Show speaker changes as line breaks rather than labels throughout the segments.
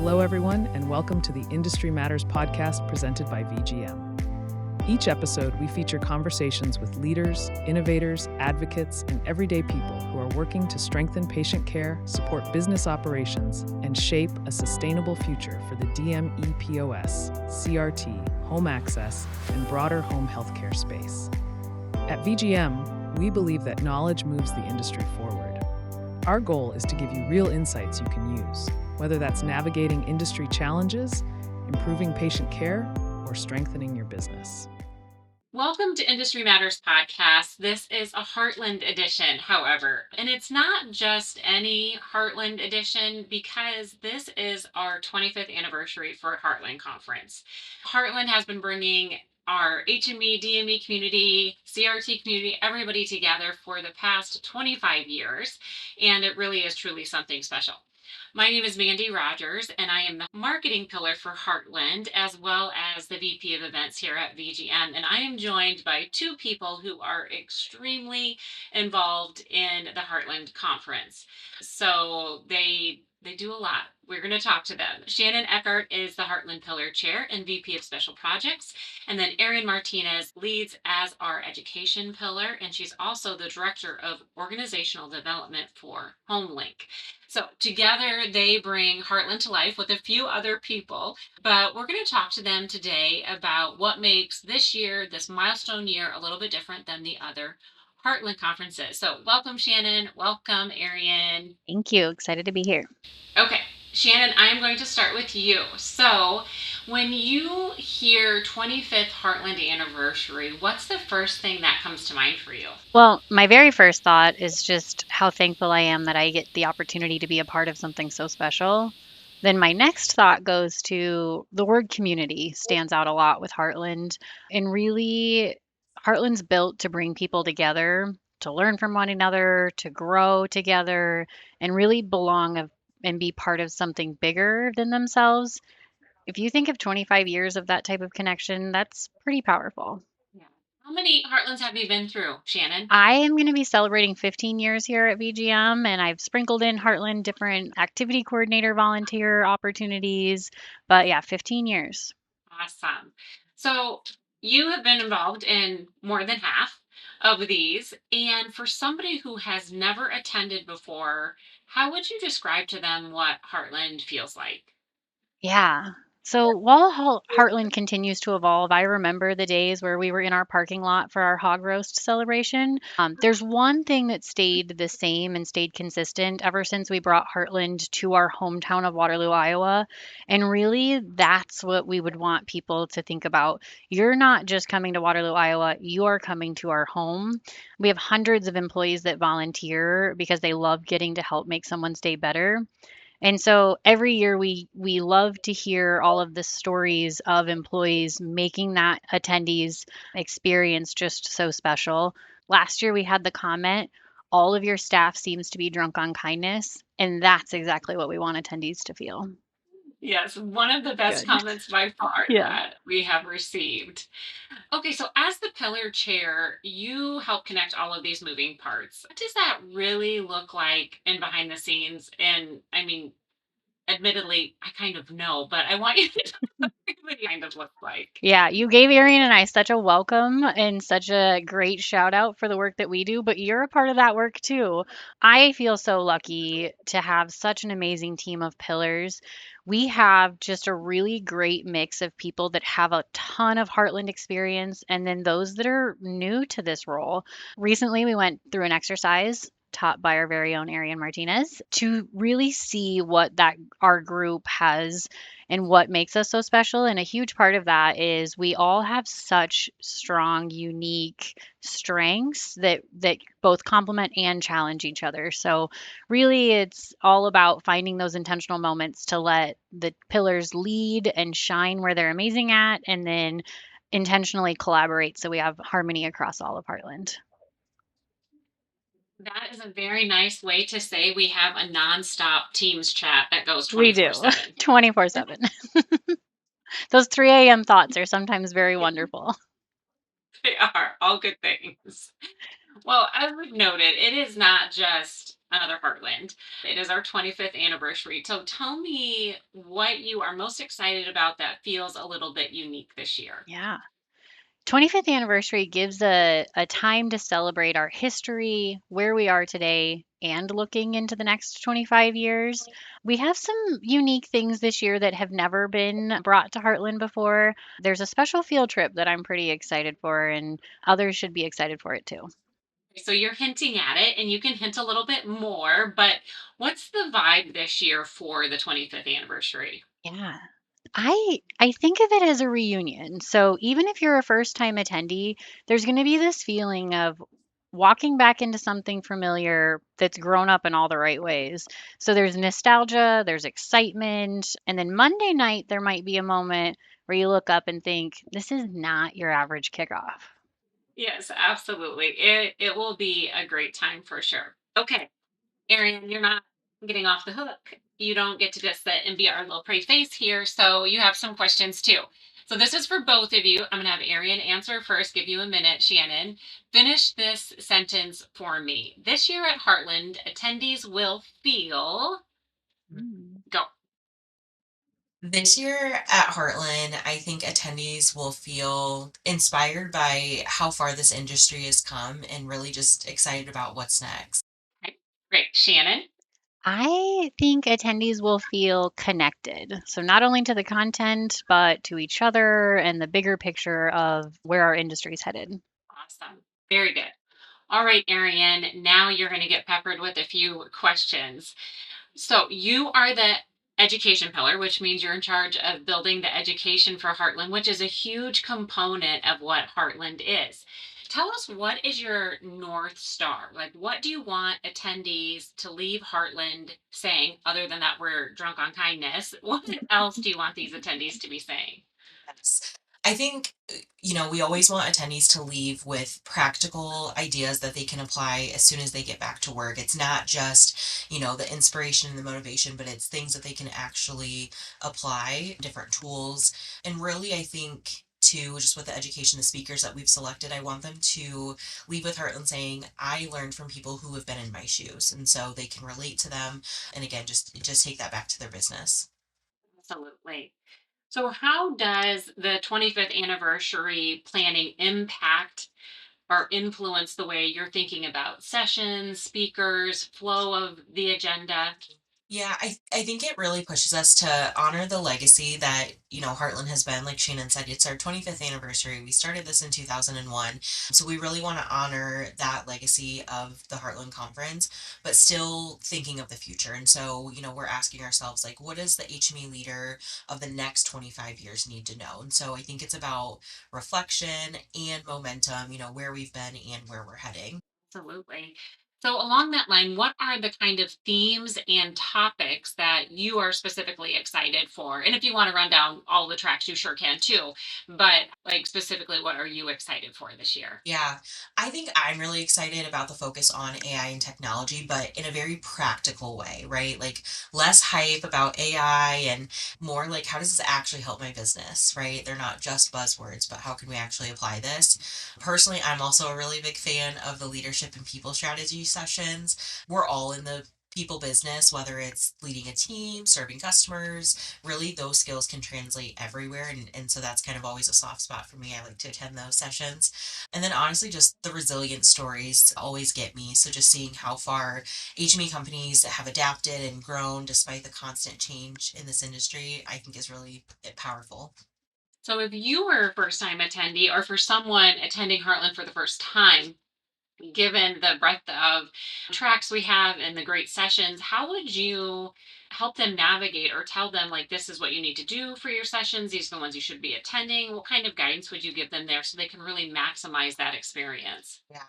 Hello, everyone, and welcome to the Industry Matters podcast presented by VGM. Each episode, we feature conversations with leaders, innovators, advocates, and everyday people who are working to strengthen patient care, support business operations, and shape a sustainable future for the DME-POS, CRT, home access, and broader home healthcare space. At VGM, we believe that knowledge moves the industry forward. Our goal is to give you real insights you can use, whether that's navigating industry challenges, improving patient care, or strengthening your business.
Welcome to Industry Matters Podcast. This is a Heartland edition, however, and it's not just any Heartland edition because this is our 25th anniversary for Heartland Conference. Heartland has been bringing our HME, DME community, CRT community, everybody together for the past 25 years, and it really is truly something special. My name is Mandi Rodgers, and I am the marketing pillar for Heartland, as well as the VP of events here at VGM. And I am joined by two people who are extremely involved in the Heartland Conference. So they do a lot. We're going to talk to them. Shanon Eckhardt is the Heartland Pillar Chair and VP of Special Projects. And then Arienne Martinez leads as our Education Pillar, and she's also the Director of Organizational Development for HOMELINK. So together they bring Heartland to life with a few other people, but we're going to talk to them today about what makes this year, this milestone year, a little bit different than the other Heartland conferences. So welcome, Shanon. Welcome, Arienne.
Thank you. Excited to be here.
Okay, Shanon, I'm going to start with you. So when you hear 25th Heartland anniversary, what's the first thing that comes to mind for you?
Well, my very first thought is just how thankful I am that I get the opportunity to be a part of something so special. Then my next thought goes to the word community stands out a lot with Heartland. And really, Heartland's built to bring people together, to learn from one another, to grow together, and really and be part of something bigger than themselves. If you think of 25 years of that type of connection, that's pretty powerful.
Yeah. How many Heartlands have you been through, Shanon?
I am going to be celebrating 15 years here at VGM, and I've sprinkled in Heartland different activity coordinator volunteer opportunities. But yeah, 15 years.
Awesome. So you have been involved in more than half of these. And for somebody who has never attended before, how would you describe to them what Heartland feels like?
Yeah. So while Heartland continues to evolve, I remember the days where we were in our parking lot for our hog roast celebration. There's one thing that stayed the same and stayed consistent ever since we brought Heartland to our hometown of Waterloo, Iowa. And really, that's what we would want people to think about. You're not just coming to Waterloo, Iowa, you are coming to our home. We have hundreds of employees that volunteer because they love getting to help make someone's day better. And so every year we love to hear all of the stories of employees making that attendees experience just so special. Last year we had the comment, all of your staff seems to be drunk on kindness, and that's exactly what we want attendees to feel.
Yes, one of the best
Good.
comments by far
Yeah.
that we have received. Okay, so as the pillar chair, you help connect all of these moving parts. What does that really look like in behind the scenes? And I mean, admittedly, I kind of know, but I want you to tell me what it kind of looks like.
Yeah, you gave Arian and I such a welcome and such a great shout out for the work that we do, but you're a part of that work too. I feel so lucky to have such an amazing team of pillars. We have just a really great mix of people that have a ton of Heartland experience and then those that are new to this role. Recently, we went through an exercise taught by our very own Arienne Martinez to really see what that our group has and what makes us so special. And a huge part of that is we all have such strong, unique strengths that both complement and challenge each other. So really it's all about finding those intentional moments to let the pillars lead and shine where they're amazing at and then intentionally collaborate so we have harmony across all of Heartland.
That is a very nice way to say we have a nonstop Teams chat that goes
We do
24/7.
24/7. Those 3 a.m. thoughts are sometimes very wonderful.
They are all good things. Well, as we've noted, it is not just another Heartland. It is our 25th anniversary. So tell me what you are most excited about that feels a little bit unique this year.
Yeah. 25th anniversary gives a time to celebrate our history, where we are today, and looking into the next 25 years. We have some unique things this year that have never been brought to Heartland before. There's a special field trip that I'm pretty excited for, and others should be excited for it too.
So you're hinting at it, and you can hint a little bit more, but what's the vibe this year for the 25th anniversary?
Yeah. I think of it as a reunion. So even if you're a first time attendee, there's going to be this feeling of walking back into something familiar that's grown up in all the right ways. So there's nostalgia, there's excitement, and then Monday night there might be a moment where you look up and think, this is not your average kickoff.
Yes, absolutely. It will be a great time for sure. Okay, Arian, you're not getting off the hook. You don't get to just sit and be our little pretty face here. So you have some questions too. So this is for both of you. I'm going to have Arian answer first, give you a minute, Shannon. Finish this sentence for me. This year at Heartland, attendees will feel.
Mm.
Go.
This year at Heartland, I think attendees will feel inspired by how far this industry has come and really just excited about what's next.
Okay, great. Shannon.
I think attendees will feel connected. So, not only to the content, but to each other and the bigger picture of where our industry is headed.
Awesome. Very good. All right, Ariane, now you're going to get peppered with a few questions. So you are the education pillar, which means you're in charge of building the education for Heartland, which is a huge component of what Heartland is. Tell us, what is your North Star? Like, what do you want attendees to leave Heartland saying, other than that we're drunk on kindness? What else do you want these attendees to be saying?
Yes. I think, we always want attendees to leave with practical ideas that they can apply as soon as they get back to work. It's not just, the inspiration and the motivation, but it's things that they can actually apply, different tools. And really, I think, too, just with the education, the speakers that we've selected, I want them to leave with Heartland saying, I learned from people who have been in my shoes. And so they can relate to them. And again, just take that back to their business.
Absolutely. So, how does the 25th anniversary planning impact or influence the way you're thinking about sessions, speakers, flow of the agenda?
Yeah, I think it really pushes us to honor the legacy that, Heartland has been. Like Shannon said, it's our 25th anniversary. We started this in 2001. So we really want to honor that legacy of the Heartland Conference, but still thinking of the future. And so, we're asking ourselves, like, what does the HME leader of the next 25 years need to know? And so I think it's about reflection and momentum, where we've been and where we're heading.
Absolutely. So, along that line, what are the kind of themes and topics that you are specifically excited for? And if you want to run down all the tracks, you sure can too. But, like, specifically, what are you excited for this year?
Yeah, I think I'm really excited about the focus on AI and technology, but in a very practical way, right? Like less hype about AI and more like how does this actually help my business, right? They're not just buzzwords, but how can we actually apply this? Personally, I'm also a really big fan of the leadership and people strategy sessions. We're all in the people business, whether it's leading a team, serving customers, really those skills can translate everywhere. And so that's kind of always a soft spot for me. I like to attend those sessions. And then honestly, just the resilient stories always get me. So just seeing how far HME companies have adapted and grown despite the constant change in this industry, I think is really powerful.
So, if you were a first time attendee, or for someone attending Heartland for the first time, given the breadth of tracks we have and the great sessions, how would you help them navigate or tell them, like, this is what you need to do for your sessions? These are the ones you should be attending. What kind of guidance would you give them there so they can really maximize that experience?
Yeah,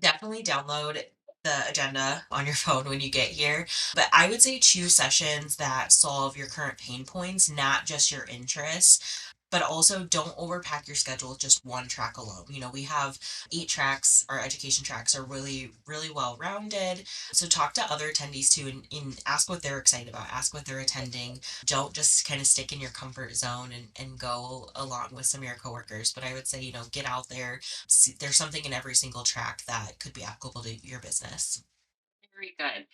definitely download the agenda on your phone when you get here. But I would say choose sessions that solve your current pain points, not just your interests. But also don't overpack your schedule with just one track alone. We have 8 tracks. Our education tracks are really, really well rounded. So talk to other attendees too and ask what they're excited about, ask what they're attending. Don't just kind of stick in your comfort zone and go along with some of your coworkers. But I would say, get out there. See, there's something in every single track that could be applicable to your business.
Very good.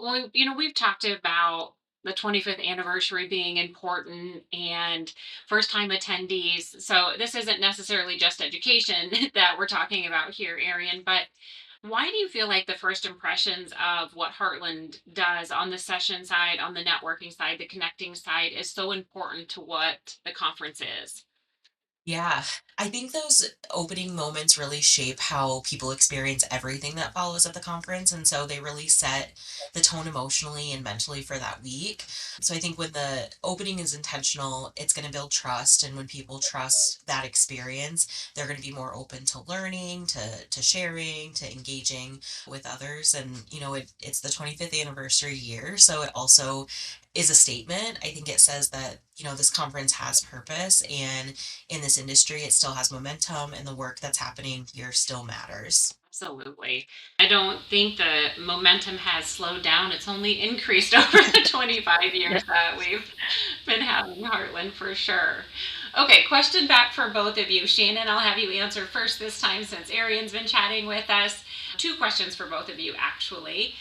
Well, we've talked about the 25th anniversary being important and first time attendees. So this isn't necessarily just education that we're talking about here, Arienne, but why do you feel like the first impressions of what Heartland does on the session side, on the networking side, the connecting side is so important to what the conference is?
Yeah, I think those opening moments really shape how people experience everything that follows at the conference. And so they really set the tone emotionally and mentally for that week. So I think when the opening is intentional, it's going to build trust. And when people trust that experience, they're going to be more open to learning, to sharing, to engaging with others. And, it's the 25th anniversary year. So it also is a statement. I think it says that, this conference has purpose, and in this industry, it still has momentum, and the work that's happening here still matters.
Absolutely. I don't think the momentum has slowed down. It's only increased over the 25
Yeah.
years that we've been having Heartland for sure. Okay, question back for both of you. Shanon, I'll have you answer first this time since Arienne's been chatting with us. Two questions for both of you, actually.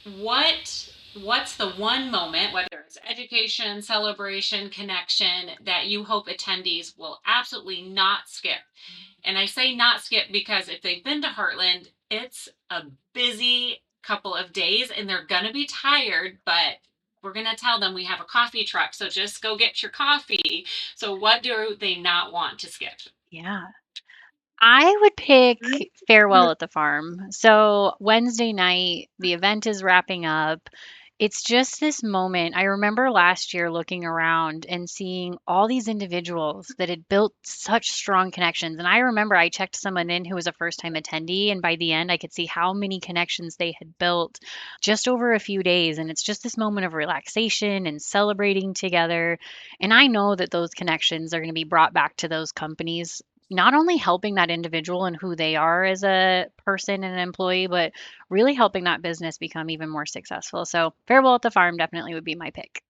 What's the one moment, whether it's education, celebration, connection, that you hope attendees will absolutely not skip? And I say not skip because if they've been to Heartland, it's a busy couple of days and they're going to be tired, but we're going to tell them we have a coffee truck. So just go get your coffee. So, what do they not want to skip?
Yeah. I would pick Farewell at the Farm. So Wednesday night, the event is wrapping up. It's just this moment. I remember last year looking around and seeing all these individuals that had built such strong connections. And I remember I checked someone in who was a first time attendee, and by the end, I could see how many connections they had built just over a few days. And it's just this moment of relaxation and celebrating together. And I know that those connections are going to be brought back to those companies, not only helping that individual and who they are as a person and an employee, but really helping that business become even more successful. So, Farewell at the Farm definitely would be my pick.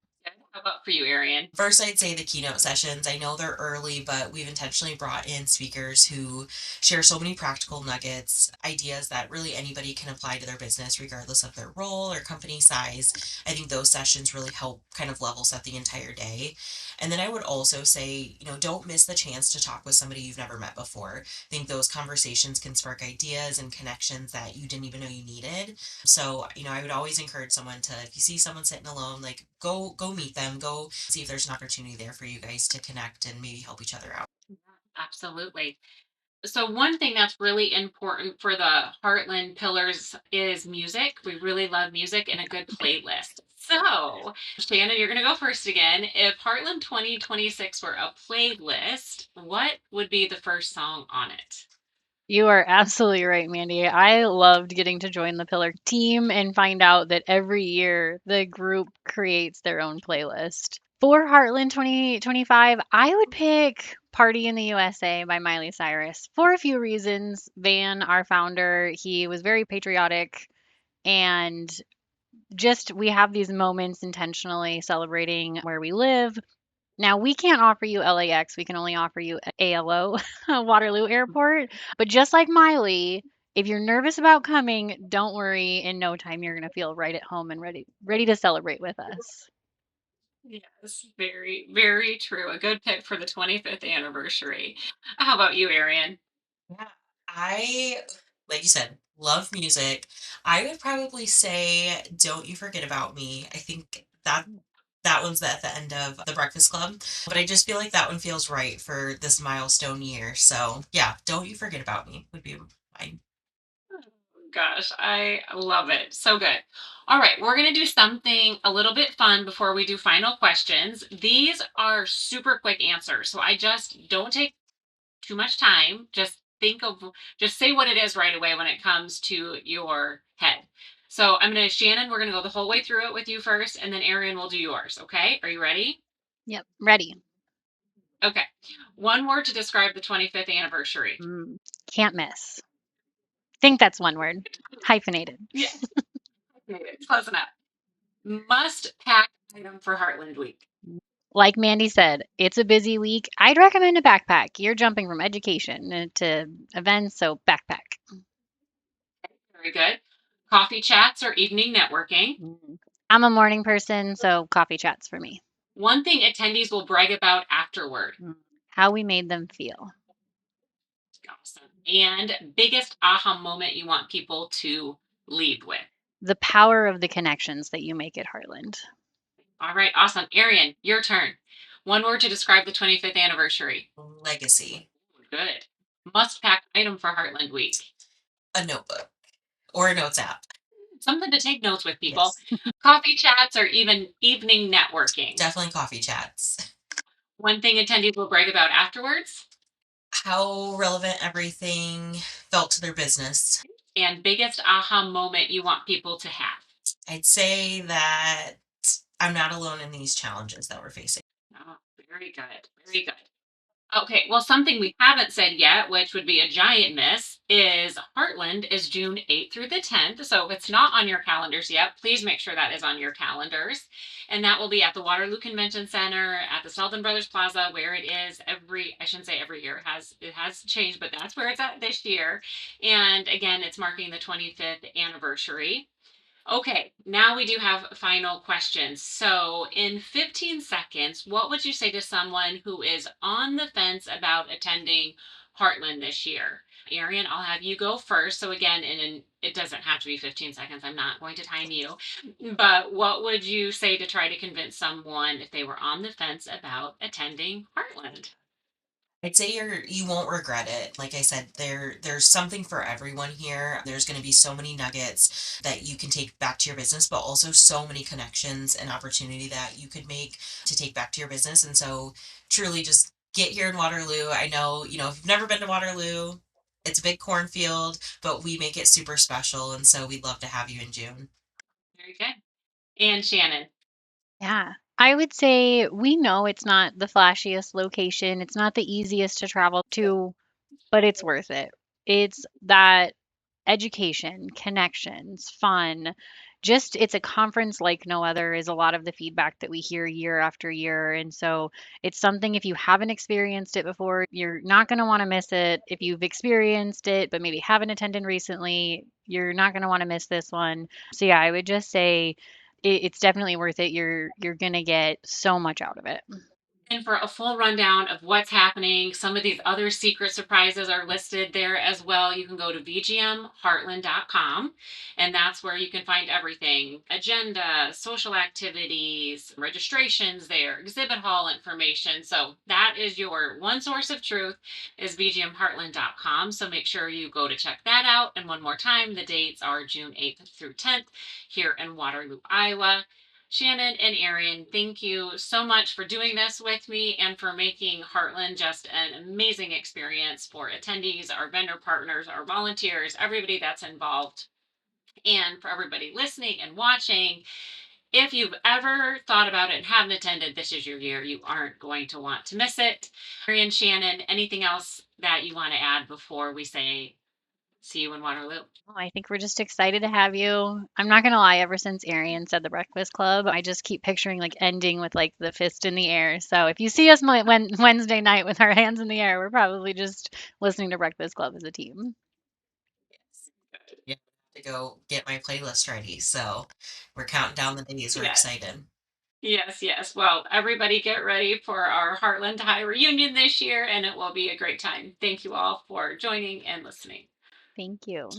How about for you, Arienne?
First, I'd say the keynote sessions. I know they're early, but we've intentionally brought in speakers who share so many practical nuggets, ideas that really anybody can apply to their business, regardless of their role or company size. I think those sessions really help kind of level set the entire day. And then I would also say, don't miss the chance to talk with somebody you've never met before. I think those conversations can spark ideas and connections that you didn't even know you needed. So, I would always encourage someone to, if you see someone sitting alone, like go meet them, go see if there's an opportunity there for you guys to connect and maybe help each other out.
Absolutely. So, one thing that's really important for the Heartland pillars is music. We really love music and a good playlist. So, Shannon, you're going to go first again. If Heartland 2026 were a playlist, what would be the first song on it?
You are absolutely right, Mandy. I loved getting to join the Pillar team and find out that every year the group creates their own playlist. For Heartland 2025, I would pick Party in the USA by Miley Cyrus for a few reasons. Van, our founder, he was very patriotic, and just we have these moments intentionally celebrating where we live. Now, we can't offer you LAX, we can only offer you ALO, Waterloo Airport. But just like Miley, if you're nervous about coming, don't worry. In no time, you're going to feel right at home and ready to celebrate with us.
Yes, very, very true. A good pick for the 25th anniversary. How about you, Arienne?
Yeah. I, like you said, love music. I would probably say Don't You Forget About Me. I think that one's at the end of The Breakfast Club, but I just feel like that one feels right for this milestone year. So, yeah, Don't You Forget About Me would be mine.
Gosh, I love it. So good. All right, we're going to do something a little bit fun before we do final questions. These are super quick answers. So I just don't take too much time. Just say what it is right away when it comes to your head. So Shannon, we're going to go the whole way through it with you first, and then Arienne will do yours. Okay. Are you ready?
Yep, ready.
Okay. One word to describe the 25th anniversary.
Mm, can't miss. Think that's one word. Hyphenated.
Yeah. Close enough. Must pack item for Heartland Week.
Like Mandy said, it's a busy week. I'd recommend a backpack. You're jumping from education to events, so backpack.
Very good. Coffee chats or evening networking.
I'm a morning person, so coffee chats for me.
One thing attendees will brag about afterward.
How we made them feel.
Awesome. And biggest aha moment you want people to leave with.
The power of the connections that you make at Heartland.
All right, awesome. Arienne, your turn. One word to describe the 25th anniversary.
Legacy.
Good. Must pack item for Heartland Week.
A notebook or a notes app.
Something to take notes with, people.
Yes.
Coffee chats or even evening networking.
Definitely coffee chats.
One thing attendees will brag about afterwards.
How relevant everything felt to their business.
And biggest aha moment you want people to have.
I'd say that I'm not alone in these challenges that we're facing.
Oh, very good. Very good. Okay, well, something we haven't said yet, which would be a giant miss, is Heartland is June 8th through the 10th. So if it's not on your calendars yet, please make sure that is on your calendars. And that will be at the Waterloo Convention Center at the Selden Brothers Plaza, where it is I shouldn't say every year, it has changed, but that's where it's at this year. And again, it's marking the 25th anniversary. Okay, now we do have final questions. So, in 15 seconds, what would you say to someone who is on the fence about attending Heartland this year? Arienne, I'll have you go first. So, again, it doesn't have to be 15 seconds. I'm not going to time you. But what would you say to try to convince someone if they were on the fence about attending Heartland?
I'd say you won't regret it. Like I said, there's something for everyone here. There's going to be so many nuggets that you can take back to your business, but also so many connections and opportunity that you could make to take back to your business. And so truly just get here in Waterloo. I know, if you've never been to Waterloo, it's a big cornfield, but we make it super special. And so we'd love to have you in June.
Very good. And Shanon.
Yeah. I would say we know it's not the flashiest location. It's not the easiest to travel to, but it's worth it. It's that education, connections, fun. Just it's a conference like no other is a lot of the feedback that we hear year after year. And so it's something if you haven't experienced it before, you're not going to want to miss it. If you've experienced it but maybe haven't attended recently, you're not going to want to miss this one. So yeah, I would just say it's definitely worth it. You're going to get so much out of it.
And for a full rundown of what's happening, some of these other secret surprises are listed there as well. You can go to vgmheartland.com, and that's where you can find everything: agenda, social activities, registrations there, exhibit hall information. So that is your one source of truth, is vgmheartland.com. So make sure you go to check that out. And one more time, the dates are June 8th through 10th here in Waterloo, Iowa. Shanon and Arienne, thank you so much for doing this with me and for making Heartland just an amazing experience for attendees, our vendor partners, our volunteers, everybody that's involved, and for everybody listening and watching. If you've ever thought about it and haven't attended, this is your year. You aren't going to want to miss it. Arienne, Shanon, anything else that you want to add before we say see you in Waterloo?
Oh, I think we're just excited to have you. I'm not gonna lie, ever since Arian said the Breakfast Club, I just keep picturing like ending with like the fist in the air. So if you see us when Wednesday night with our hands in the air, we're probably just listening to Breakfast Club as a team.
Yes. Yeah, I have to go get my playlist ready. So we're counting down the days. We're
Yes.
excited.
Yes, yes. Well, everybody get ready for our Heartland High reunion this year, and it will be a great time. Thank you all for joining and listening.
Thank you.